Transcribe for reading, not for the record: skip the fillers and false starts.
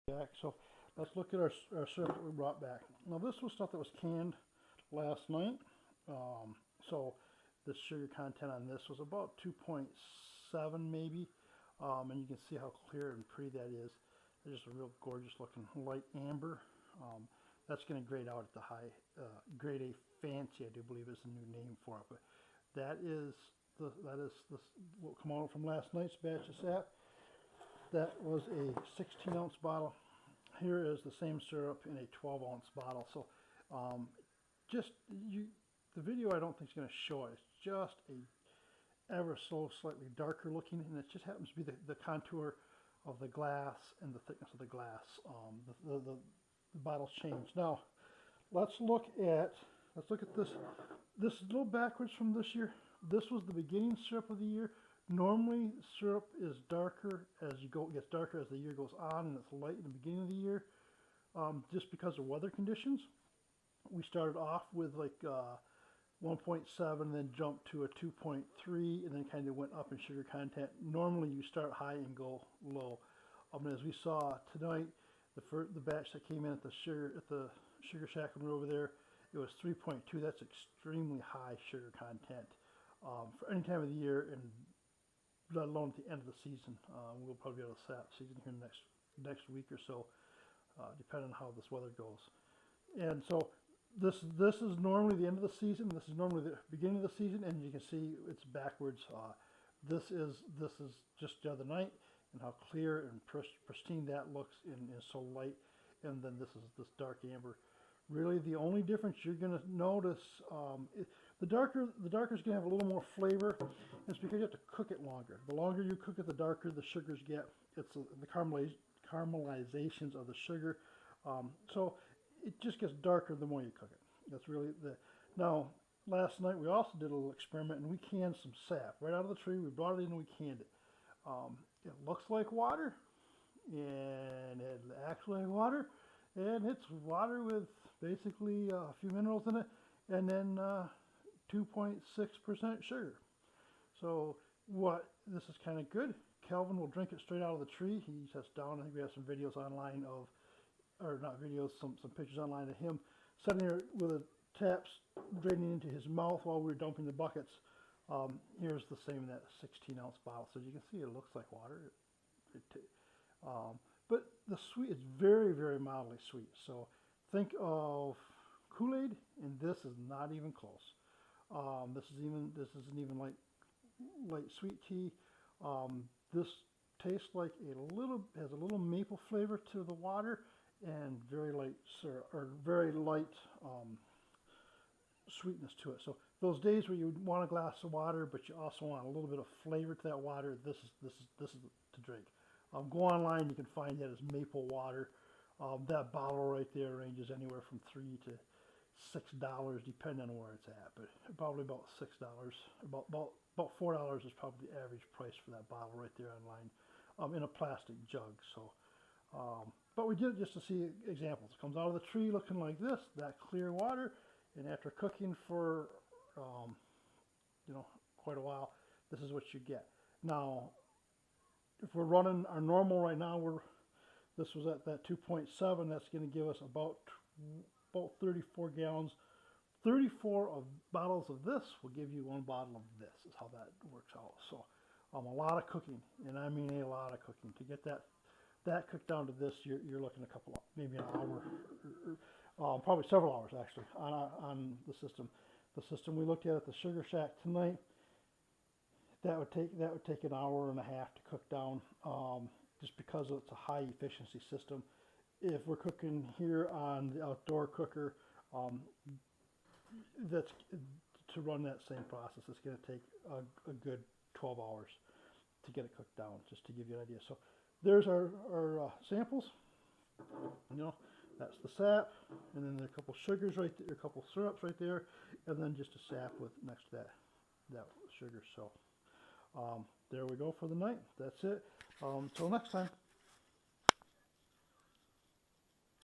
back. So let's look at our syrup that we brought back. Now this was stuff that was canned last night. So the sugar content on this was about 2.7 maybe. And you can see how clear and pretty that is. It's just a real gorgeous looking light amber. That's going to grade out at the high, grade A fancy, I do believe is the new name for it. But that is what come out from last night's batch of sap. That was a 16-ounce bottle. Here is the same syrup in a 12-ounce bottle. So the video I don't think is going to show it. It's just a ever so slightly darker looking, and it just happens to be the contour of the glass and the thickness of the glass. The bottles change. Now let's look at this. This is a little backwards from this year. This was the beginning syrup of the year. Normally syrup is darker as you go, it gets darker as the year goes on, and it's light in the beginning of the year, just because of weather conditions. We started off with like 1.7, then jumped to a 2.3, and then kind of went up in sugar content. Normally you start high and go low. As we saw tonight, the batch that came in at the Sugar Shack when we were over there, it was 3.2. That's extremely high sugar content for any time of the year, and let alone at the end of the season. We'll probably be able to sap season here next week or so, depending on how this weather goes. And so this is normally the end of the season. This is normally the beginning of the season, and you can see it's backwards. This is just the other night, and how clear and pristine that looks in so light. And then this is this dark amber. Really, the only difference you're going to notice, the darker is going to have a little more flavor. It's because you have to cook it longer. The longer you cook it, the darker the sugars get. It's the caramelizations of the sugar. So it just gets darker the more you cook it. That's really Now, last night we also did a little experiment, and we canned some sap right out of the tree. We brought it in and we canned it. It looks like water, and it actually like water. And it's water with basically a few minerals in it, and then 2.6% sugar. So this is kind of good. Kelvin will drink it straight out of the tree. He sits down. I think we have some videos online of, or not videos, some pictures online of him sitting there with the taps draining into his mouth while we were dumping the buckets. Here's the same in that 16-ounce bottle. So you can see it looks like water. But the sweet is very, very mildly sweet. So think of Kool-Aid, and this is not even close. This isn't even light sweet tea. This tastes like has a little maple flavor to the water, and very light syrup, or very light sweetness to it. So those days where you want a glass of water, but you also want a little bit of flavor to that water, this is to drink. Go online, you can find that as maple water. That bottle right there ranges anywhere from $3 to $6, depending on where it's at. But probably about $6. About $4 is probably the average price for that bottle right there online, in a plastic jug. So, but we did it just to see examples. It comes out of the tree looking like this, that clear water, and after cooking for quite a while, this is what you get. Now, if we're running our normal right now, this was at that 2.7. That's going to give us about 34 gallons. 34 of bottles of this will give you 1 bottle of this. Is how that works out. So, a lot of cooking, and I mean a lot of cooking to get that cooked down to this. You're looking maybe an hour, probably several hours actually on the system. The system we looked at the Sugar Shack tonight, that would take an hour and a half to cook down, just because it's a high efficiency system. If we're cooking here on the outdoor cooker, that's to run that same process. It's going to take a good 12 hours to get it cooked down, just to give you an idea. So there's our samples. That's the sap, and then there are a couple sugars right there, a couple syrups right there, and then just a sap with next to that sugar. So there we go for the night. That's it. Until next time.